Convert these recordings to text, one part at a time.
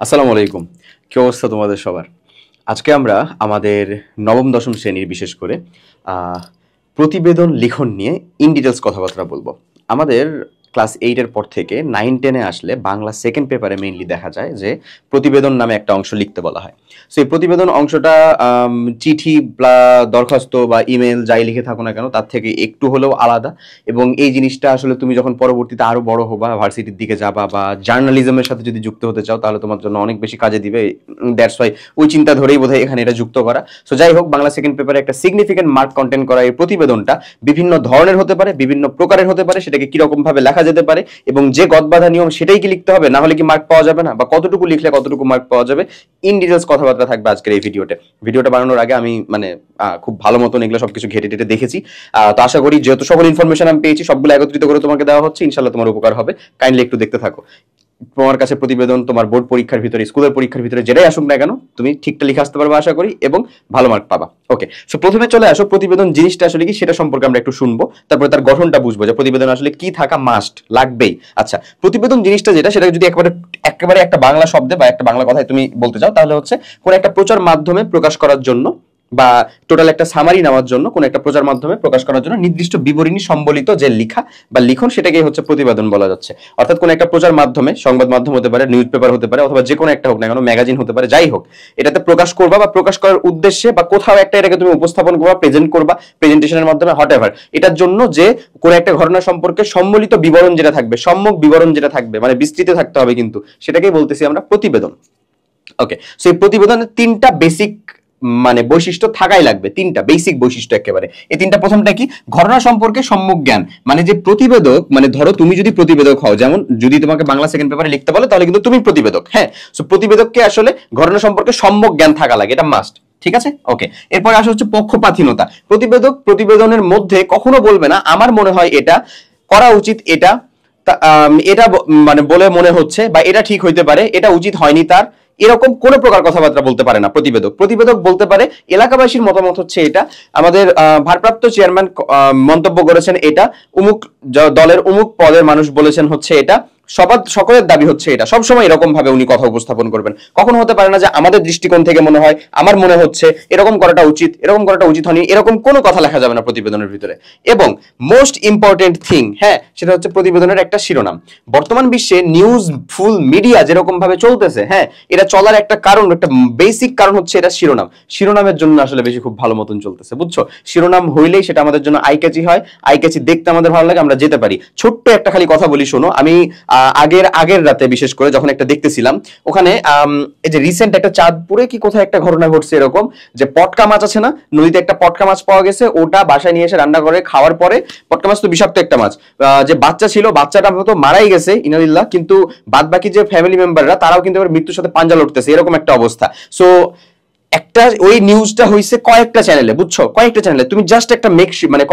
আসসালামু আলাইকুম। কি অবস্থা তোমাদের সবার? আজকে আমরা আমাদের নবম দশম শ্রেণীর বিশেষ করে আহ, প্রতিবেদন লিখন নিয়ে ইন ডিটেলস কথাবার্তা বলবো। আমাদের ক্লাস 8 এর পর থেকে 9-10-এ আসলে বাংলা সেকেন্ড পেপারে মেইনলি দেখা যায় যে প্রতিবেদন নামে একটা অংশ লিখতে বলা হয়। সো এই প্রতিবেদন অংশটা চিঠি বা দরখাস্ত বা ইমেল যাই লিখে থাকো না কেন তার থেকে একটু হলেও আলাদা। এবং এই জিনিসটা আসলে তুমি যখন পরবর্তীতে আরো বড় হবা, ভার্সিটির দিকে যাবা বা জার্নালিজমের সাথে যদি যুক্ত হতে চাও তাহলে তোমার জন্য অনেক বেশি কাজে দিবে। দ্যাটস ওয়াই ওই চিন্তা ধরেই বোধহয় এখানে এটা যুক্ত করা। সো যাই হোক, বাংলা সেকেন্ড পেপারে একটা সিগনিফিকেন্ট মার্ক কন্টেন্ট করা এই প্রতিবেদনটা বিভিন্ন ধরনের হতে পারে, বিভিন্ন প্রকারের হতে পারে, সেটাকে কিরকম ভাবে লেখা যেতে পারে এবং যে গদবাধা নিয়ম সেটাই কি লিখতে হবে, না হলে কি মার্ক পাওয়া যাবে না, বা কতটুকু লিখলে কতটুকু মার্ক পাওয়া যাবে, ইন ডিটেলস কথাবার্তা থাকবে আজকের এই ভিডিওটা বানানোর আগে আমি খুব ভালো মতন এগুলো সবকিছু ঘেটে টেটে দেখেছি। তো আশা করি যেহেতু সকল ইনফরমেশন আমি পেয়েছি সবগুলো একত্রিত করে তোমাকে দেওয়া হচ্ছে, ইনশাল্লাহ তোমার উপকার হবে। কাইন্ডলি একটু দেখতে থাকো। তোমার কাছে প্রতিবেদন তোমার বোর্ড পরীক্ষার ভিতরে, স্কুলের পরীক্ষার ভিতরে যেটাই আসুক না কেন তুমি ঠিকঠাক লিখে আসতে পারবে আশা করি, এবং ভালো মার্ক পাবা। ওকে, সো প্রথমে চলে আসো প্রতিবেদন জিনিসটা আসলে কি সেটা সম্পর্কে আমরা একটু শুনবো, তারপরে তার গঠনটা বুঝবো যে প্রতিবেদন আসলে কি থাকা মাস্ট লাগবেই। আচ্ছা, প্রতিবেদন জিনিসটা যেটা, সেটা যদি একেবারে একটা বাংলা শব্দে বা একটা বাংলা কথায় তুমি বলতে চাও তাহলে হচ্ছে কোন একটা প্রচার মাধ্যমে প্রকাশ করার জন্য বা টোটাল একটা সামারি নেওয়ার জন্য, কোন একটা প্রচার মাধ্যমে প্রকাশ করার জন্য নির্দিষ্ট বিবরণী সম্বলিত যে লিখা বা লিখন সেটাকে হচ্ছে প্রতিবেদন বলা যাচ্ছে। অর্থাৎ কোন একটা প্রচার মাধ্যমে, সংবাদ মাধ্যম হতে পারে, নিউজ পেপার হতে পারে, অথবা যে কোনো একটা হোক না কেন, ম্যাগাজিন হতে পারে, যাই হোক, এটাতে প্রকাশ করবা বা প্রকাশ করার উদ্দেশ্যে বা কোথাও একটা এটাকে তুমি উপস্থাপন করবা, প্রেজেন্ট করবা প্রেজেন্টেশনের মাধ্যমে, হট এভার, এটার জন্য যে কোন একটা ঘটনা সম্পর্কে সম্মিলিত বিবরণ যেটা থাকবে, সম্যক বিবরণ যেটা থাকবে, মানে বিস্তৃত থাকতে হবে কিন্তু, সেটাকেই বলতেছি আমরা প্রতিবেদন। ওকে, সো এই প্রতিবেদনের তিনটা বেসিক বৈশিষ্ট্য থাকাই লাগবে, তিনটা বেসিক বৈশিষ্ট্য একেবারে। এই তিনটা, প্রথমটা কি, ঘটনা সম্পর্কে সম্যক জ্ঞান। মানে যে প্রতিবেদক, মানে ধরো তুমি যদি প্রতিবেদক হও, যেমন যদি তোমাকে বাংলা সেকেন্ড পেপারে লিখতে বলে তাহলে কিন্তু তুমি প্রতিবেদক। হ্যাঁ, সো প্রতিবেদককে আসলে ঘটনা সম্পর্কে সম্যক জ্ঞান থাকা লাগে, এটা মাস্ট। ঠিক আছে, ওকে। এরপরে আসা হচ্ছে পক্ষপাতহীনতা। প্রতিবেদক প্রতিবেদনের মধ্যে কখনো বলবে না আমার মনে হয় এটা করা উচিত, এটা এটা বলে মনে হচ্ছে, বা এটা ঠিক হইতে পারে, এটা উচিত হয়নি তার, এরকম কোন প্রকার কথাবার্তা বলতে পারে না প্রতিবেদক। প্রতিবেদক বলতে পারে এলাকাবাসীর মতামত হচ্ছে এটা, আমাদের ভারপ্রাপ্ত চেয়ারম্যান মন্তব্য করেছেন এটা, অমুক দলের অমুক পদের মানুষ বলেছেন হচ্ছে এটা, সকলের দাবি হচ্ছে এটা, সবসময় এরকম ভাবে উনি কথা উপস্থাপন করবেন। কখনো হতে পারে না যে আমাদের দৃষ্টিকোণ থেকে মনে হয়, আমার মনে হচ্ছে এরকম করাটা উচিত, এরকম করাটা উচিত হয়নি, এরকম কোনো কথা লেখা যাবে না প্রতিবেদনের ভিতরে। এবং মোস্ট ইম্পর্টেন্ট থিং, হ্যাঁ, সেটা হচ্ছে প্রতিবেদনের একটা শিরোনাম। বর্তমান বিশ্বে নিউজ ফুল মিডিয়া যেরকম ভাবে চলতেছে, হ্যাঁ, এটা চলার একটা কারণ, একটা বেসিক কারণ হচ্ছে এটা শিরোনাম। শিরোনামের জন্য আসলে বেশি খুব ভালো মতন চলতেছে, বুঝছো? শিরোনাম হইলেই সেটা আমাদের জন্য আই ক্যাচি হয়, আই ক্যাচি দেখতে আমাদের ভালো লাগে, আমরা যেতে পারি। ছোট্ট একটা খালি কথা বলি, শোনো। আমি আগের রাতে বিশেষ করে যখন একটা দেখতেছিলাম, ওখানে এই যে রিসেন্ট একটা চাঁদপুরে কি কোথায় একটা ঘটনা ঘটছে এরকম, যে পটকা মাছ আছে না, নদীতে একটা পটকা মাছ পাওয়া গেছে, ওটা বাসায় নিয়ে এসে রান্না করে খাওয়ার পরে, পটকা মাছ তো বিষাক্ত একটা মাছ, যে বাচ্চা ছিল, বাচ্চাটা হয়তো মারাই গেছে ইনালিল্লাহ, কিন্তু বাদ বাকি যে ফ্যামিলি মেম্বাররা তারাও কিন্তু মৃত্যুর সাথে পাঞ্জা লড়তেছে, এরকম একটা অবস্থা। সো একটা ওই নিউজটা হইছে কয়েকটা চ্যানেলে, বুঝছো, কয়েকটা চ্যানেলে। তুমি জাস্ট একটা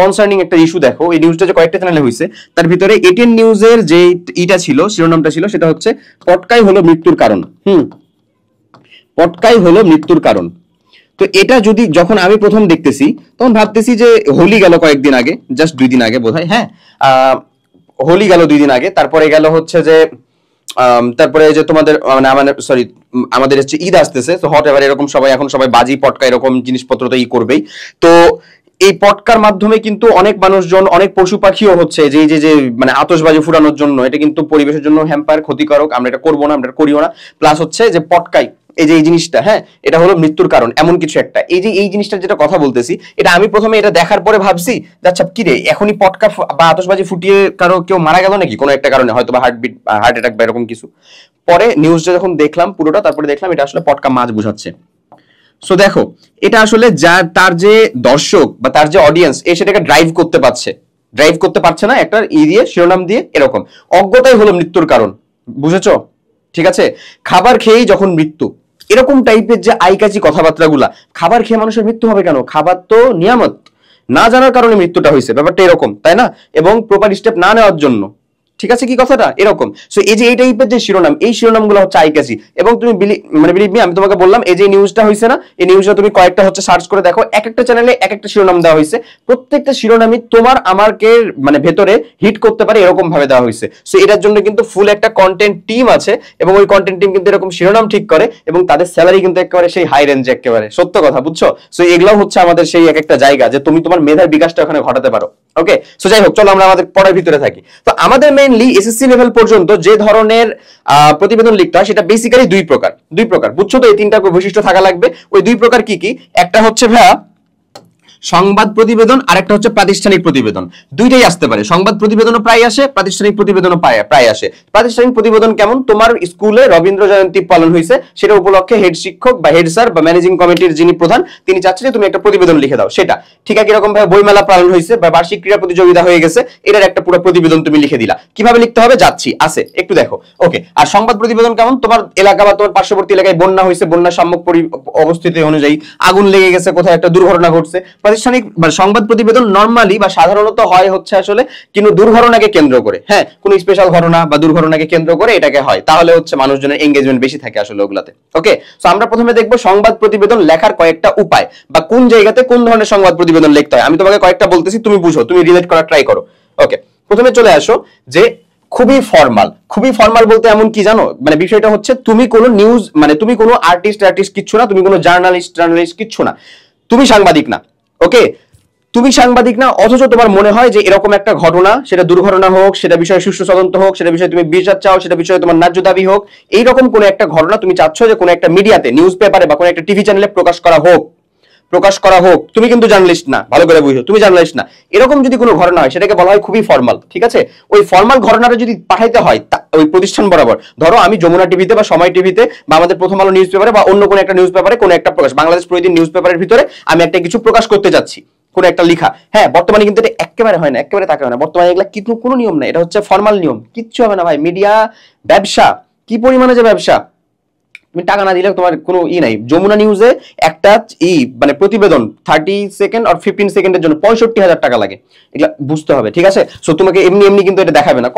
কনসার্নিং একটা ইস্যু দেখো, এই নিউজটা যে কয়েকটা চ্যানেলে হইছে, তার ভিতরে এটিএন নিউজের যে ইটা ছিল, শিরোনামটা ছিল, সেটা হচ্ছে পটকাই হলো মৃত্যুর কারণ। পটকাই হলো মৃত্যুর কারণ। তো এটা যদি, যখন আমি প্রথম দেখতেছি তখন ভাবতেছি যে হোলি গেল কয়েকদিন আগে, জাস্ট 2 দিন আগে বোধহয়, হ্যাঁ, হোলি গেল 2 দিন আগে, তারপরে গেল হচ্ছে যে তারপরে যে তোমাদের সরি, আমাদের হচ্ছে ঈদ আসতেছে, তো হট এভার, এরকম এখন সবাই বাজি পটকা এরকম জিনিসপত্র তো করবেই। তো এই পটকার মাধ্যমে কিন্তু অনেক মানুষজন, অনেক পশু পাখিও হচ্ছে যে যে আতশবাজি ফুটানোর জন্য, এটা কিন্তু পরিবেশের জন্য হ্যাম্পার, ক্ষতিকারক, আমরা এটা করবো না, আমরা এটা করিও না। প্লাস হচ্ছে যে পটকাই, এই যে এই জিনিসটা, হ্যাঁ, এটা হলো মৃত্যুর কারণ এমন কিছু একটা। এই যে এই জিনিসটা যেটা কথা বলতেছি, এটা আমি প্রথমে এটা দেখার পরে ভাবছি, আচ্ছা কি রে, এখনই পটকা বা আতশবাজি ফুটিয়ে কেউ মারা গেল নাকি কোনো একটা কারণে, হয়তো বা হার্ট অ্যাটাক বা এরকম কিছু। পরে নিউজটা যখন দেখলাম পুরোটা, তারপরে দেখলাম এটা আসলে পটকা মাছ বুঝাচ্ছে। সো দেখো, এটা আসলে তার যে দর্শক বা তার যে অডিয়েন্স, সেটাকে ড্রাইভ করতে পারছে না একটা দিয়ে, শিরোনাম দিয়ে, এরকম অজ্ঞতাই হলো মৃত্যুর কারণ, বুঝেছো? ঠিক আছে, খাবার খেয়েই যখন মৃত্যু, এরকম টাইপের যে আইকাজি কথাবার্তাগুলা, খাবার খেয়ে মানুষের মৃত্যু হবে কেন? খাবার তো নিয়ামত, না জানার কারণে মৃত্যুটা হয়েছে, ব্যাপারটা এরকম, তাই না? এবং প্রপার স্টেপ না নেওয়ার জন্য, ঠিক আছে কি কথাটা এরকম। সো এই যে এই টাইপের যে শিরোনাম, এই শিরোনামগুলো হচ্ছে আই ক্যাচি। এবং তুমি বিলিভ মি, আমি তোমাকে বললাম এই যে নিউজটা হয়েছে না, এই নিউজটা তুমি কয়েকটা হচ্ছে সার্চ করে দেখো, এক একটা চ্যানেলে এক একটা শিরোনাম দেওয়া হয়েছে, প্রত্যেকটা শিরোনামই তোমার আমারকে মানে ভেতরে হিট করতে পারে এরকম ভাবে দেওয়া হয়েছে। সো এটার জন্য কিন্তু ফুল একটা কন্টেন্ট টিম আছে, এবং ওই কন্টেন্ট টিম কিন্তু এরকম শিরোনাম ঠিক করে, এবং তাদের স্যালারি কিন্তু একেবারে সেই হাই রেঞ্জে, একেবারে সত্য কথা, বুঝছো? সো এগুলো হচ্ছে আমাদের সেই এক একটা জায়গা যে তুমি তোমার মেধার বিকাশটা ওখানে ঘটাতে পারো। ওকে, সো যাই হোক, চলো আমরা আমাদের পড়ার ভিতরে থাকি। তো আমাদের মেইনলি এসএসসি লেভেল পর্যন্ত যে ধরনের প্রতিবেদন লিখতে হয় সেটা বেসিক্যালি দুই প্রকার, বুঝছো তো? এই তিনটা বৈশিষ্ট্য থাকা লাগবে। ওই দুই প্রকার কি কি? একটা হচ্ছে ভাইয়া সংবাদ প্রতিবেদন, আর একটা হচ্ছে প্রাতিষ্ঠানিক প্রতিবেদন। দুইটাই আসতে পারে, সংবাদ প্রতিবেদনও প্রায় আসে, প্রাতিষ্ঠানিক প্রতিবেদনও প্রায় আসে। প্রাতিষ্ঠানিক প্রতিবেদন কেমন? তোমার স্কুলে রবীন্দ্র জয়ন্তী পালন হয়েছে, সেটা উপলক্ষে হেড শিক্ষক বা হেড স্যার বা ম্যানেজিং কমিটির যিনি প্রধান, তিনি চাচ্ছেন যে তুমি একটা প্রতিবেদন লিখে দাও, সেটা ঠিক একই রকম ভাবে বইমেলা পালন হয়েছে বা বার্ষিক ক্রীড়া প্রতিযোগিতা হয়ে গেছে, এটার একটা পুরো প্রতিবেদন তুমি লিখে দিলা। কিভাবে লিখতে হবে যাচ্ছি আছে, একটু দেখো। ওকে, আর সংবাদ প্রতিবেদন কেমন? তোমার এলাকা বা তোমার পার্শ্ববর্তী এলাকায় বন্যা হয়েছে, বন্যার সম্মুখ অবস্থিতি অনুযায়ী আগুন লেগে গেছে, কোথায় একটা দুর্ঘটনা ঘটছে। প্রাতিষ্ঠানিক বা সংবাদ প্রতিবেদন নরমালি বা সাধারণত হয় হচ্ছে আসলে কিন্তু দুর্ঘটনাকে কেন্দ্র করে, হ্যাঁ, কোনো স্পেশাল ঘটনা বা দুর্ঘটনাকে কেন্দ্র করে এটাকে হয়, তাহলে হচ্ছে মানুষজনের এঙ্গেজমেন্ট বেশি থাকে আসলে ওগুলাতে। ওকে, সো আমরা প্রথমে দেখবো সংবাদ প্রতিবেদন লেখার কয়েকটা উপায়, বা কোন জায়গাতে কোন ধরনের সংবাদ প্রতিবেদন লিখতে হয়। আমি তোমাকে কয়েকটা বলতেছি, তুমি বুঝো, তুমি রিলেট করার ট্রাই করো। ওকে, প্রথমে চলে আসো যে খুবই ফর্মাল বলতে এমন কি জানো, মানে বিষয়টা হচ্ছে তুমি কোনো নিউজ, মানে তুমি কোনো আর্টিস্ট কিচ্ছু না, তুমি কোনো জার্নালিস্ট কিচ্ছু না, তুমি সাংবাদিক না। ওকে, তুমি সাংবাদিক না, অথচ তোমার মনে হয় যে এরকম একটা ঘটনা, সেটা দুর্ঘটনা হোক, সেটা বিষয়ে সুষ্ঠু তদন্ত হোক, সেটা বিষয়ে তুমি বিচার চাও, সেটা বিষয়ে তোমার ন্যায্য দাবি হোক, এইরকম কোন একটা ঘটনা তুমি চাচ্ছ যে কোনো একটা মিডিয়াতে, নিউজ পেপারে বা কোনো একটা টিভি চ্যানেলে প্রকাশ করা হোক। তুমি কিন্তু জার্নালিস্ট না, ভালো করে বুঝো, তুমি জার্নালিস্ট না। এরকম যদি কোনো ঘটনা হয় সেটাকে বলা হয় খুবই ফর্মাল, ঠিক আছে? ওই ফর্মাল ঘটনাটা যদি পাঠাইতে হয় ওই প্রতিষ্ঠান বরাবর, ধরো আমি যমুনা টিভিতে বা সময় টিভিতে বা আমাদের প্রথম আলো নিউজ পেপারে বা অন্য কোনো একটা নিউজ পেপারে কোনো একটা প্রকাশ, বাংলাদেশ প্রতিদিন নিউজ পেপারের ভিতরে আমি একটা কিছু প্রকাশ করতে যাচ্ছি, কোন একটা লিখা। হ্যাঁ, বর্তমানে কিন্তু এটা একেবারে হয় না, একেবারে তাকে হয় না, বর্তমানে এগুলা কিন্তু কোনো নিয়ম নাই, এটা হচ্ছে ফর্মাল নিয়ম, কিচ্ছু হবে না ভাই। মিডিয়া ব্যবসা, কি পরিমাণে যে ব্যবসা, তুমি টাকা না দিলে তোমার কোনো নাই। যমুনা নিউজে একটা মানে প্রতিবেদন 30 সেকেন্ড আর 15 সেকেন্ডের জন্য 65,000 টাকা লাগে, এগুলা বুঝতে হবে, ঠিক আছে? সো তোমাকে এমনি কিন্তু এটা দেখাবে না,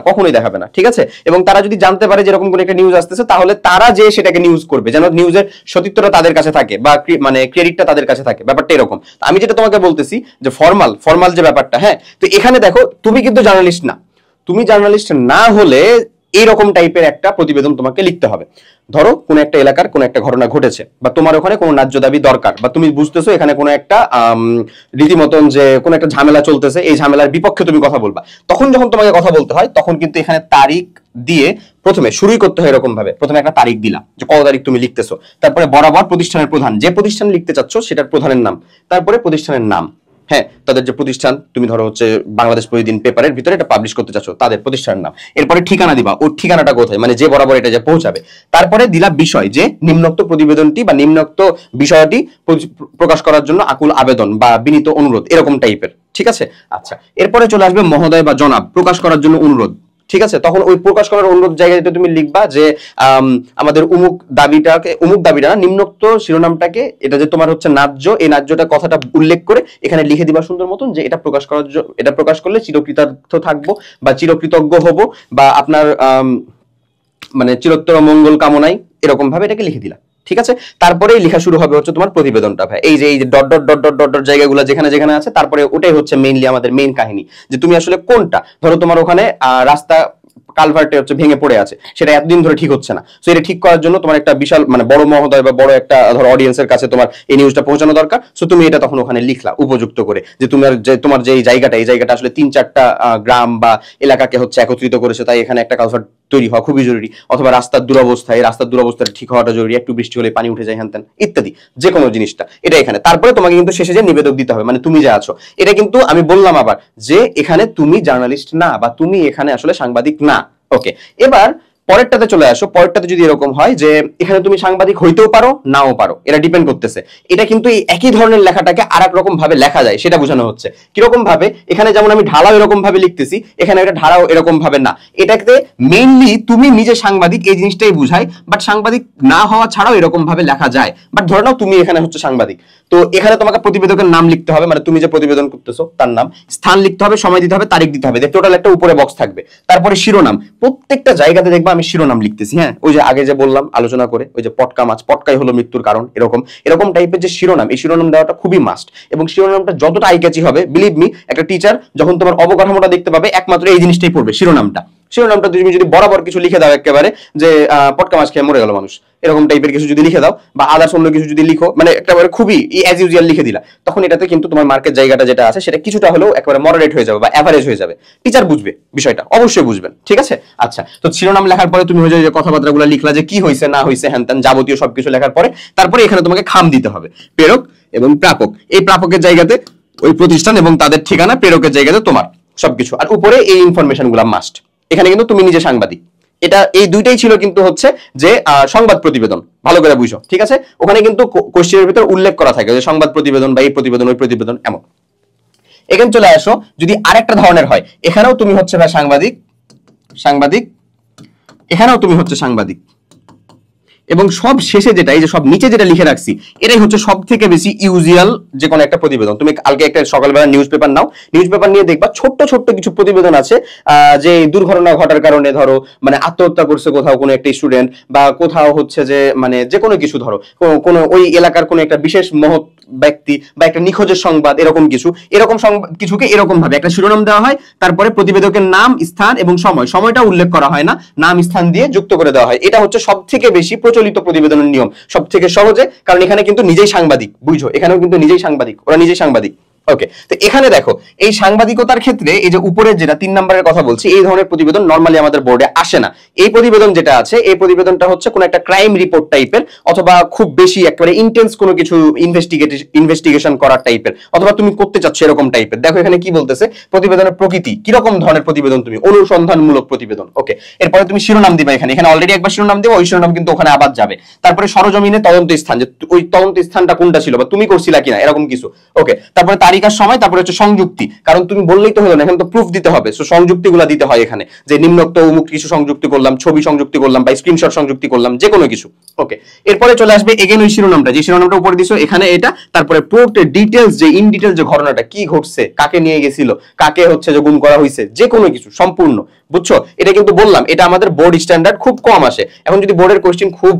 কখনোই দেখাবে না, ঠিক আছে? এবং তারা যদি জানতে পারে যে এরকম কোন একটা নিউজ আসতেছে, তাহলে তারা যে সেটাকে নিউজ করবে, যেন নিউজের সতীর্থটা তাদের কাছে থাকে বা মানে ক্রেডিটটা তাদের কাছে থাকে, ব্যাপারটা এরকম। আমি যেটা তোমাকে বলতেছি যে ফর্মাল যে ব্যাপারটা, হ্যাঁ, তো এখানে দেখো তুমি কিন্তু জার্নালিস্ট না, তুমি জার্নালিস্ট না হলে এইরকম টাইপের একটা প্রতিবেদন তোমাকে লিখতে হবে। ধরো কোন একটা এলাকার কোন একটা ঘটনা ঘটেছে, বা তোমার ওখানে কোনো ন্যায্য দাবি দরকার, বা তুমি বুঝতেছো এখানে কোনো একটা রীতিমতন যে কোন একটা ঝামেলা চলতেছে, এই ঝামেলার বিপক্ষে তুমি কথা বলবা। তখন যখন তোমাকে কথা বলতে হয়, তখন কিন্তু এখানে তারিখ দিয়ে প্রথমে শুরুই করতে হয় এরকম ভাবে। প্রথমে একটা তারিখ দিলা যে কত তারিখ তুমি লিখতেছো, তারপরে বরাবর প্রতিষ্ঠানের প্রধান, যে প্রতিষ্ঠান লিখতে চাচ্ছ সেটার প্রধানের নাম, তারপরে প্রতিষ্ঠানের নাম, হ্যাঁ, তাদের যে প্রতিষ্ঠান, তুমি ধরো হচ্ছে বাংলাদেশ প্রতিদিন পেপারের ভিতরে এটা পাবলিশ করতে চাচ্ছ, তাদের প্রতিষ্ঠানের নাম। এরপরে ঠিকানা দিবা, ওর ঠিকানাটা কোথায়, মানে যে বরাবর এটা যে পৌঁছাবে। তারপরে দিলা বিষয়, যে নিম্নোক্ত প্রতিবেদনটি বা নিম্নোক্ত বিষয়টি প্রকাশ করার জন্য আকুল আবেদন বা বিনীত অনুরোধ, এরকম টাইপের, ঠিক আছে? আচ্ছা, এরপরে চলে আসবে মহোদয় বা জনাব, প্রকাশ করার জন্য অনুরোধ, ঠিক আছে? তখন ওই প্রকাশ করার অনুরোধ জায়গায় তুমি লিখবা যে আমাদের অমুক দাবিটা না, নিম্নোক্ত শিরোনামটাকে, এটা যে তোমার হচ্ছে ন্যায্য, এই ন্যায্যটা কথাটা উল্লেখ করে এখানে লিখে দিবা সুন্দর মতন, যে এটা প্রকাশ করলে চিরকৃতার্থ থাকবো বা চিরকৃতজ্ঞ হব, বা আপনার মানে চিরোত্তর মঙ্গল কামনায়, এরকম ভাবে এটাকে লিখে দিলা, ঠিক আছে? তারপরেই লেখা শুরু হবে হচ্ছে তোমার প্রতিবেদনটা ভাই। এই যে dot dot dot dot dot dot জায়গাগুলো যেখানে আছে, তারপরে ওটাই হচ্ছে মেইনলি আমাদের মেইন কাহিনী, যে তুমি আসলে কোনটা, ধরো তোমার ওখানে রাস্তা কালভার্টে হচ্ছে ভেঙে পড়ে আছে, সেটা এতদিন ধরে ঠিক হচ্ছে না, সো এটা ঠিক করার জন্য তোমার একটা বিশাল মানে বড় মহোদয় বা বড় একটা ধরো অডিয়েন্সের কাছে তোমার এই নিউজটা পৌঁছানো দরকার। সো তুমি এটা তখন ওখানে লিখলা উপযুক্ত করে, যে তোমার যে এই জায়গাটা আসলে 3-4টা গ্রাম বা এলাকাকে হচ্ছে একত্রিত করেছে, তাই এখানে একটা কালভার্ট তৈরি হওয়া খুবই জরুরি, অথবা রাস্তার দুরবস্থা ঠিক হওয়াটা জরুরি, একটু বৃষ্টি হলে পানি উঠে যায় হ্যান ইত্যাদি, যে কোনো জিনিসটা এটা এখানে। তারপরে তোমাকে কিন্তু শেষে যে নিবেদক দিতে হবে, মানে তুমি যে আছো, এটা কিন্তু আমি বললাম আবার যে এখানে তুমি জার্নালিস্ট না, বা তুমি এখানে আসলে সাংবাদিক না। ওকে, এবার পরেরটাতে চলে আসো। পরেরটাতে যদি এরকম হয় যে এখানে তুমি সাংবাদিক হইতেও পারো নাও পারো, এটা ডিপেন্ড করতেছে। এটা কিন্তু এই একই ধরনের লেখাটাকে আর এক রকম ভাবে লেখা যায়, সেটা বোঝানো হচ্ছে। কিরকম ভাবে? এখানে যেমন আমি ঢালাও এরকম ভাবে লিখতেছি, এখানে এটা ঢালাও এরকম ভাবে না। এটাকে মেইনলি তুমি নিজে সাংবাদিক এই জিনিসটাই বুঝায়, বাট সাংবাদিক না হওয়া ছাড়াও এরকম ভাবে লেখা যায়। বাট ধরে নাও তুমি এখানে হচ্ছে সাংবাদিক, তো এখানে তোমাকে প্রতিবেদকের নাম লিখতে হবে, মানে তুমি যে প্রতিবেদন করতেছো তার নাম, স্থান লিখতে হবে, সময় দিতে হবে, তারিখ দিতে হবে, টোটাল একটা উপরে বক্স থাকবে। তারপরে শিরোনাম, প্রত্যেকটা জায়গাতে দেখবা আমি শিরোনাম লিখতেছি। হ্যাঁ, ওই যে আগে যে বললাম আলোচনা করে, ওই যে পটকা মাছ, পটকাই হলো মৃত্যুর কারণ, এরকম এরকম টাইপের যে শিরোনাম, এই শিরোনাম দেওয়াটা খুবই মাস্ট। এবং শিরোনামটা যতটা আইক্যাচি হবে, বিলিভ মি, একটা টিচার যখন তোমার অবকাঠামোটা দেখতে পাবে একমাত্র এই জিনিসটাই পড়বে, শিরোনামটা। শিরোনামটা তুমি যদি বরাবর কিছু লিখে দাও একেবারে, যে পটকা মাছ খেয়ে মরে গেল মানুষ, এরকম টাইপের কিছু যদি লিখে দাও, বা আদার্স অন্য কিছু যদি লিখো, মানে একেবারে খুবই অ্যাজ ইউজুয়াল লিখে দিলা, তখন এটাতে কিন্তু তোমার মার্কেট জায়গাটা যেটা আছে সেটা কিছুটা হলেও একেবারে মডারেট হয়ে যাবে বা এভারেজ হয়ে যাবে। টিচার বুঝবে বিষয়টা, অবশ্যই বুঝবেন, ঠিক আছে? আচ্ছা, তো শিরোনাম লেখার পরে তুমি হয়ে যে কথাবার্তাগুলো লিখলা, যে কি হয়েছে না হয়েছে হ্যান ত্যান যাবতীয় সবকিছু লেখার পরে, তারপরে এখানে তোমাকে খাম দিতে হবে, প্রেরক এবং প্রাপক। এই প্রাপকের জায়গাতে ওই প্রতিষ্ঠান এবং তাদের ঠিকানা, প্রেরকের জায়গাতে তোমার সবকিছু, আর উপরে এই ইনফরমেশন গুলা মাস্ট। এখানে কিন্তু তুমি নিজে সাংবাদিক। এটা এই দুইটাই ছিল কিন্তু হচ্ছে যে সংবাদ প্রতিবেদন, ভালো করে বুঝো, ঠিক আছে? ওখানে কিন্তু কোশ্চেনের ভিতর উল্লেখ করা থাকে যে সংবাদ প্রতিবেদন বা এই প্রতিবেদন ওই প্রতিবেদন এমন। এখানে চলে আসো, যদি আরেকটা ধরনের হয়, এখানেও তুমি হচ্ছে ভাই সাংবাদিক, সাংবাদিক, এখানেও তুমি হচ্ছে সাংবাদিক। এবং সব শেষে যেটা, এই যে সব নিচে যেটা লিখে রাখছি, এটাই হচ্ছে সব থেকে বেশি ইউজুয়াল যে কোনো একটা প্রতিবেদন। তুমি কালকে একটা সকালবেলা নিউজ পেপার নাও, নিউজ পেপার নিয়ে দেখবা ছোট্ট ছোট্ট কিছু প্রতিবেদন আছে, যে দুর্ঘটনা ঘটার কারণে, ধরো মানে আত্মহত্যা করছে কোথাও কোনো একটা স্টুডেন্ট, বা কোথাও হচ্ছে যে মানে যে কোনো কিছু, ধরো কোনো ওই এলাকার কোনো একটা বিশেষ মহৎ ব্যক্তি বা একটা নিখোঁজের সংবাদ, এরকম কিছু, এরকম কিছুকে এরকম ভাবে একটা শিরোনাম দেওয়া হয়, তারপরে প্রতিবেদকের নাম, স্থান এবং সময়, সময়টা উল্লেখ করা হয় না, নাম স্থান দিয়ে যুক্ত করে দেওয়া হয়। এটা হচ্ছে সব থেকে বেশি প্রচলিত প্রতিবেদনের নিয়ম, সব থেকে সহজে, কারণ এখানে কিন্তু নিজেই সাংবাদিক, বুঝছো? এখানেও কিন্তু নিজেই সাংবাদিক, ওরা নিজেই সাংবাদিক। ওকে, তো এখানে দেখো এই সাংবাদিকতার ক্ষেত্রে এই যে উপরের যেটা 3 নম্বরের কথা বলছি, এই ধরনের প্রতিবেদন নরমালি আমাদের বোর্ডে আসে না। এই প্রতিবেদন যেটা আছে, এই প্রতিবেদনটা হচ্ছে কোন একটা ক্রাইম রিপোর্ট টাইপের, অথবা খুব বেশি একেবারে ইন্টেন্স কোনো কিছু ইনভেস্টিগেশন করার টাইপের, অথবা তুমি করতে চাচ্ছ এরকম টাইপের। দেখো এখানে কি বলতেছে, প্রতিবেদনের প্রকৃতি কিরকম ধরনের প্রতিবেদন, তুমি অনুসন্ধানমূলক প্রতিবেদন। ওকে, এরপরে তুমি শিরোনাম দিবা, এখানে অলরেডি একবার শিরোনাম দেবো, ওই শিরোনাম কিন্তু ওখানে আবার যাবে। তারপরে সরজমিনে তদন্ত স্থান, যে ওই তদন্ত স্থানটা কোনটা ছিল বা তুমি করছিলা কিনা, এরকম কিছু। ওকে, তারপরে তারিখার সময়, তারপরে হচ্ছে সংযুক্তি, কারণ তুমি বললেই তো হলো না, এখানে তো প্রুফ দিতে হবে, সো সংযুক্তিগুলো দিতে হয় এখানে, যে নিম্নোক্ত অমুক কিছু সংযুক্তি করলাম, ছবি সংযুক্তি করলাম বা স্ক্রিনশট সংযুক্তি করলাম, যে কোনো কিছু। ওকে, এরপরে চলে আসবে এগেন ওই শিরোনামটা, যে শিরোনামটা উপরে দিছো এখানে এটা, তারপরে পোর্টের ডিটেইলস, যে ইন ডিটেইলস যে ঘটনাটা কি ঘটছে, কাকে নিয়ে গেছিল, কাকে হচ্ছে যে গুম করা হয়েছে, যে কোনো কিছু সম্পূর্ণ, বুঝছো? এটা কিন্তু বললাম এটা আমাদের বোর্ড স্ট্যান্ডার্ড খুব কম আসে। এখন যদি বোর্ডের কোশ্চেন খুব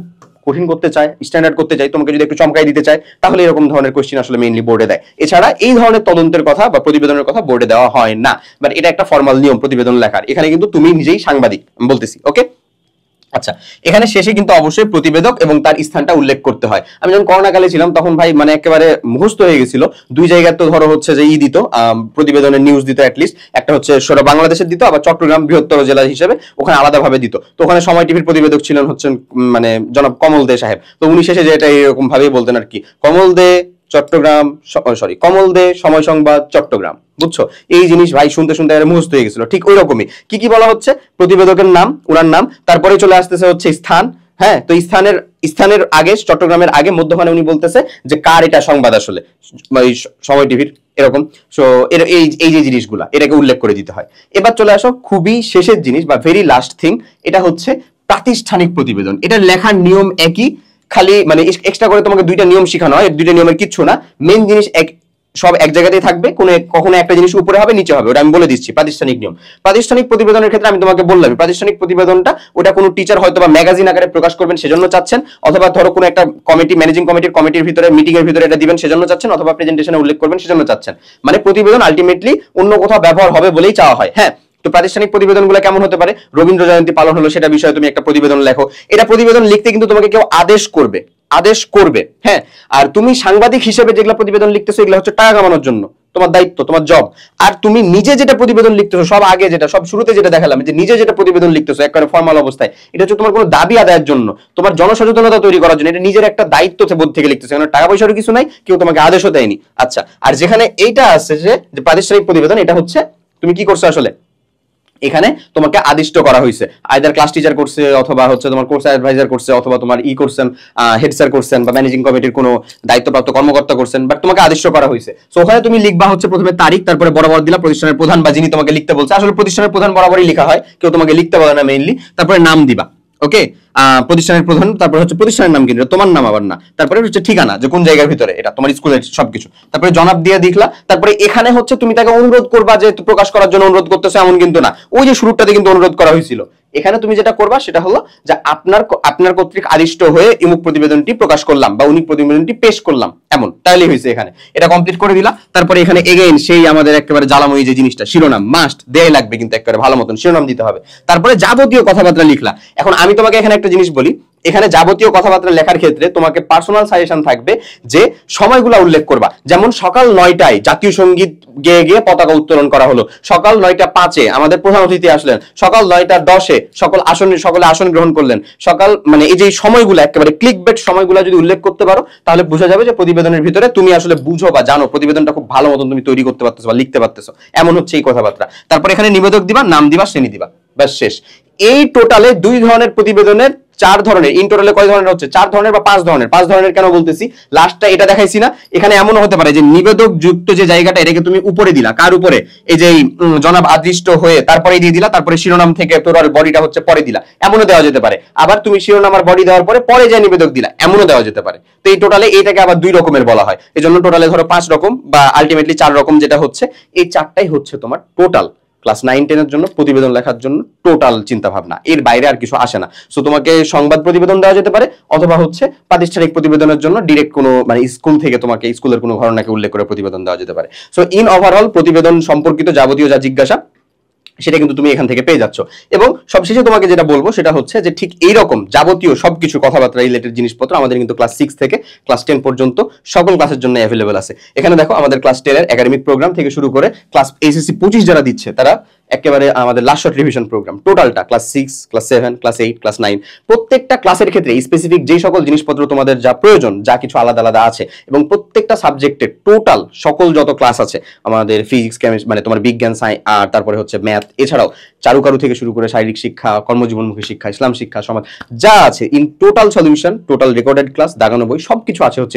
কঠিন করতে চায়, স্ট্যান্ডার্ড করতে চায়, তোমাকে যদি একটু চমকাই দিতে চায়, তাহলে এরকম ধরনের কোশ্চেন আসলে মেইনলি বোর্ডে দেয়। এছাড়া এই ধরনের তদন্তের কথা বা প্রতিবেদনের কথা বোর্ডে দেওয়া হয় না, বাট এটা একটা ফর্মাল নিয়ম প্রতিবেদন লেখার। এখানে কিন্তু তুমি নিজেই সাংবাদিক বলতেছি। ওকে, আচ্ছা, এখানে শেষে কিন্তু অবশ্যই প্রতিবেদক এবং তার স্থানটা উল্লেখ করতে হয়। আমি যখন করোনাকালে ছিলাম তখন ভাই মানে একেবারে মুখস্থ হয়ে গেছিল, দুই জায়গায় তো ধরো হচ্ছে যে দিত প্রতিবেদনের নিউজ দিত, অ্যাটলিস্ট একটা হচ্ছে সারা বাংলাদেশের দিত, আবার চট্টগ্রাম বৃহত্তর জেলা হিসেবে ওখানে আলাদাভাবে দিত। তো ওখানে সময় টিভির প্রতিবেদক ছিলেন হচ্ছেন মানে জনাব কমল দে সাহেব। তো উনি শেষে যেটা এরকম ভাবেই বলতেন আর কি, কমল দে চট্টগ্রাম, সরি কমল দে সময় সংবাদ চট্টগ্রাম, বুঝছো? এই জিনিস ভাই শুনতে শুনতে মুখস্থ হয়ে গেছিল। ঠিক ওই রকমই কি কি বলা হচ্ছে, প্রতিবেদকের নাম, ওনার নাম, তারপরে চলে আসতেছে হচ্ছে স্থান। হ্যাঁ, তো স্থানের আগে, চট্টগ্রামের আগে মধ্যখানে উনি বলতেছে যে কার এটা সংবাদ আসলে, সময় টিভির, এরকম। সো এই যে জিনিসগুলা এটাকে উল্লেখ করে দিতে হয়। এবার চলে আসো খুবই শেষের জিনিস বা ভেরি লাস্ট থিং, এটা হচ্ছে প্রাতিষ্ঠানিক প্রতিবেদন। এটা লেখার নিয়ম একই, খালি মানে এক্সট্রা করে তোমাকে দুইটা নিয়ম শেখানো হয়, দুইটা নিয়মের কিচ্ছু না, মেইন জিনিস সব এক জায়গাতেই থাকবে, কখনো একটা জিনিস উপরে হবে নিচে হবে, ওটা আমি বলে দিচ্ছি প্রাতিষ্ঠানিক নিয়ম। প্রাতিষ্ঠানিক প্রতিবেদনের ক্ষেত্রে আমি তোমাকে বললাম, প্রাতিষ্ঠানিক প্রতিবেদনটা ওটা কোনো টিচার হয়তো বা ম্যাগাজিন আকারে প্রকাশ করবেন সেজন্য চাচ্ছেন, অথবা ধরো কোনো একটা কমিটি, ম্যানেজিং কমিটির ভিতরে মিটিং এর ভিতরে এটা দিবেন সেজন্য চাচ্ছেন, অথবা প্রেজেন্টেশনে উল্লেখ করবেন সেজন্য চাচ্ছেন। মানে প্রতিবেদন আলটিমেটলি অন্য কোথাও ব্যবহার হবে বলেই চাওয়া হয়। হ্যাঁ, তো প্রাতিষ্ঠানিক প্রতিবেদনগুলো কেমন হতে পারে, রবীন্দ্র জয়ন্তী পালন হলো সেটা বিষয়ে তুমি একটা প্রতিবেদন লেখো। এটা প্রতিবেদন লিখতে কিন্তু তোমাকে কেউ আদেশ করবে। হ্যাঁ, আর তুমি সাংবাদিক হিসেবে যেগুলো প্রতিবেদন লিখতেছো এগুলো হচ্ছে টাকা কামানোর জন্য, তোমার দায়িত্ব, তোমার জব। আর তুমি নিজে যেটা প্রতিবেদন লিখতেছো, সব আগে যেটা, সব শুরুতে যেটা দেখালাম, যে নিজে যেটা প্রতিবেদন লিখতেছো একবারে ফর্মাল অবস্থায়, এটা হচ্ছে তোমার কোনো দাবি আদায়ের জন্য, তোমার জনসচেতনতা তৈরি করার জন্য, এটা নিজের একটা দায়িত্ব বোধ থেকে লিখতেছো, কারণ টাকা পয়সারও কিছু নাই, কেউ তোমাকে আদেশও দেয়নি। আচ্ছা, আর যেখানে এইটা আছে যে প্রাতিষ্ঠানিক প্রতিবেদন, এটা হচ্ছে তুমি কি করছো আসলে, এখানে তোমাকে আদিষ্ট করা হয়েছে, আইদার ক্লাস টিচার করছে অথবা হচ্ছে তোমার কোর্স অ্যাডভাইজার করছে অথবা তোমার করছেন হেড স্যার করছেন বা ম্যানেজিং কমিটির কোনো দায়িত্বপ্রাপ্ত কর্মকর্তা করছেন, বাট তোমাকে আদিষ্ট করা হয়েছে। সো ওখানে তুমি লিখবা হচ্ছে প্রথমে তারিখ, তারপরে বরাবর দিলা প্রতিষ্ঠানের প্রধান বা যিনি তোমাকে লিখতে বলছে, আসলে প্রতিষ্ঠানের প্রধান বরাবরই লেখা হয়, কেউ তোমাকে লিখতে বলে না মেইনলি। তারপরে নাম দিবা, ওকে, প্রতিষ্ঠানের প্রধান, তারপরে হচ্ছে প্রতিষ্ঠানের নাম কিন্তু তোমার নাম আবার না, তারপরে হচ্ছে ঠিকানা যে কোন জায়গার ভিতরে, এটা তোমার স্কুলের সবকিছু, তারপরে জনাব দিয়ে দিখলা। তারপরে এখানে হচ্ছে তুমি তাকে অনুরোধ করবা যে প্রকাশ করার জন্য অনুরোধ করতেছো, এমন কিন্তু না, ওই যে শুরুটাতে কিন্তু অনুরোধ করা হয়েছিল। এখানে তুমি যেটা করবা সেটা হলো যে আপনার কর্তৃক আদিষ্ট হয়ে ইমুক প্রতিবেদনটি প্রকাশ করলাম বা উনি প্রতিবেদনটি পেশ করলাম, এমন তাইলেই হয়েছে। এখানে এটা কমপ্লিট করে দিলা। তারপরে এখানে এগেইন সেই আমাদের একেবারে জ্বালাময়ী যে জিনিসটা, শিরোনাম মাস্ট দেয়াই লাগবে, কিন্তু একেবারে ভালো মতন শিরোনাম দিতে হবে। তারপরে যাবতীয় কথাবার্তা লিখলা। এখন আমি তোমাকে এখানে একটা জিনিস বলি, এখানে যাবতীয় কথাবার্তা লেখার ক্ষেত্রে তোমাকে পার্সোনাল সাজেশন থাকবে যে সময়গুলো উল্লেখ করবা। যেমন সকাল 9টায় জাতীয় সঙ্গীত গেয়ে গিয়ে পতাকা উত্তোলন করা হলো, সকাল 9:05 আমাদের প্রধান অতিথি আসলেন, সকাল 9:10 সকলে আসন গ্রহণ করলেন, সকাল মানে এই যে সময়গুলো একেবারে ক্লিকবেট সময়গুলো যদি উল্লেখ করতে পারো তাহলে বোঝা যাবে যে প্রতিবেদনের ভিতরে তুমি আসলে বুঝো বা জানো প্রতিবেদনটা খুব ভালো মতন তুমি তৈরি করতে পারতেছো বা লিখতে পারতেছো, এমন হচ্ছে এই কথাবার্তা। তারপর এখানে নিবেদক দিবা, নাম দিবা, শ্রেণী দিবা, ব্যাস শেষ। এই টোটালে 2 ধরনের প্রতিবেদনের 4 ধরনের, ইন টোটালে কয় ধরনের হচ্ছে 4 ধরনের বা 5 ধরনের। 5 ধরনের কেন বলতেছি, লাস্টটা এটা দেখাইছি না, এখানে এমনও হতে পারে যে নিবেদক যুক্ত যে জায়গাটা এটাকে তুমি উপরে দিলা, কার উপরে, এই যে জনাব আদিষ্ট হয়ে তারপরে দিয়ে দিলা, তারপরে শিরোনাম থেকে টোটাল বডিটা হচ্ছে পরে দিলা, এমনও দেওয়া যেতে পারে। আবার তুমি শিরোনাম আর বডি দেওয়ার পরে যে নিবেদক দিলা, এমনও দেওয়া যেতে পারে। তো এই টোটালে এটাকে আবার 2 রকমের বলা হয়, এজন্য টোটালে ধরো 5 রকম বা আলটিমেটলি 4 রকম যেটা হচ্ছে, এই 4টাই হচ্ছে তোমার টোটাল ক্লাস 9-10 এর জন্য প্রতিবেদন লেখার জন্য টোটাল চিন্তা ভাবনা, এর বাইরে আর কিছু আসে না। সো তোমাকে সংবাদ প্রতিবেদন দেওয়া যেতে পারে অথবা হচ্ছে প্রাতিষ্ঠানিক প্রতিবেদনের জন্য ডিরেক্ট কোনো মানে স্কুল থেকে তোমাকে স্কুলের কোনো ঘটনাকে উল্লেখ করে প্রতিবেদন দেওয়া যেতে পারে। সো ইন ওভারঅল প্রতিবেদন সম্পর্কিত যাবতীয় যা জিজ্ঞাসা সেটা কিন্তু তুমি এখান থেকে পেয়ে যাচ্ছ। এবং সবশেষে তোমাকে যেটা বলবো সেটা হচ্ছে যে ঠিক এইরকম যাবতীয় সবকিছু কথাবার্তা রিলেটেড জিনিসপত্র আমাদের কিন্তু ক্লাস 6 থেকে ক্লাস 10 পর্যন্ত সকল ক্লাসের জন্য অ্যাভেলেবল আছে। এখানে দেখো আমাদের ক্লাস 10 এর একাডেমিক প্রোগ্রাম থেকে শুরু করে ক্লাস এইচএসসি 25 যারা দিচ্ছে তারা একেবারে আমাদের লাস্ট শর্ট রিভিশন প্রোগ্রাম টোটালটা ক্লাস 6, ক্লাস 7, ক্লাস 8, ক্লাস 9 প্রত্যেকটা ক্লাসের ক্ষেত্রে স্পেসিফিক যেই সকল জিনিসপত্র তোমাদের যা প্রয়োজন, যা কিছু আলাদা আলাদা আছে, এবং প্রত্যেকটা সাবজেক্টের টোটাল সকল যত ক্লাস আছে আমাদের ফিজিক্স, কেমিস্ট্রি মানে তোমার বিজ্ঞান, সায়েন্স আর তারপরে হচ্ছে ম্যাথ, এছাড়াও চারুকারু থেকে শুরু করে শারীরিক শিক্ষা, কর্মজীবনমুখী শিক্ষা, ইসলাম শিক্ষা, সমাজ যা আছে in total solution, total recorded class, দাগানো বই সবকিছু আছে হচ্ছে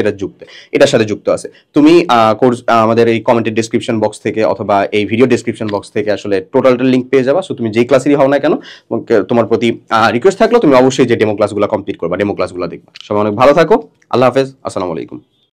এটার সাথে যুক্ত আছে। তুমি কোর্স আমাদের এই কমেন্টের ডেসক্রিপশন বক্স থেকে অথবা এই ভিডিও ডেসক্রিপশন বক্স থেকে আসলে টোটালটার লিংক পেয়ে যাবা। সো তুমি যেই ক্লাসেরই হও না কেন, তোমার প্রতি রিকোয়েস্ট থাকলো তুমি অবশ্যই যে ডেমো ক্লাসগুলো কমপ্লিট করবা, ডেমো ক্লাসগুলো দেখবা। সবাই অনেক ভালো থাকো, আল্লাহ হাফেজ, আসসালামু আলাইকুম।